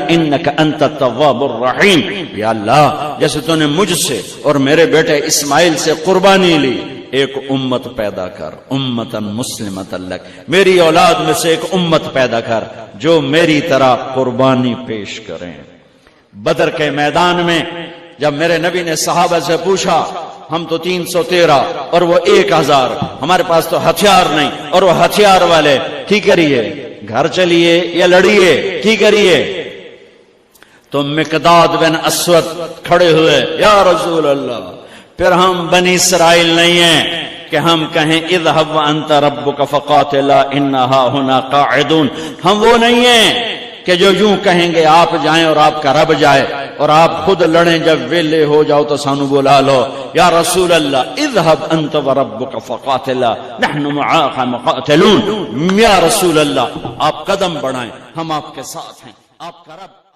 انک انت التواب الرحیم، یا اللہ جیسے تو نے مجھ سے اور میرے بیٹے اسماعیل سے قربانی لی، ایک امت پیدا کر، امتا مسلمتا لک، میری اولاد میں سے ایک امت پیدا کر جو میری طرح قربانی پیش کریں۔ بدر کے میدان میں جب میرے نبی نے صحابہ سے پوچھا، ہم تو 313 اور وہ 1000، ہمارے پاس تو ہتھیار نہیں اور وہ ہتھیار والے، کی کریے؟ گھر چلیے یا لڑیے، کی کریے؟ تو مقداد بن اسود کھڑے ہوئے، یا رسول اللہ، پھر ہم بنی اسرائیل نہیں ہیں کہ ہم کہیں اذهب وانت ربك فقاتلا انا هنا قاعدون، ہم وہ نہیں ہیں کہ جو یوں کہیں گے آپ جائیں اور آپ کا رب جائے اور آپ خود لڑیں، جب ویلے ہو جاؤ تو سانو بلا لو۔ یا رسول اللہ اذهب انت وربك فقاتلا نحن معاك مقاتلون، یا رسول اللہ آپ قدم بڑھائیں، ہم آپ کے ساتھ ہیں، آپ کا رب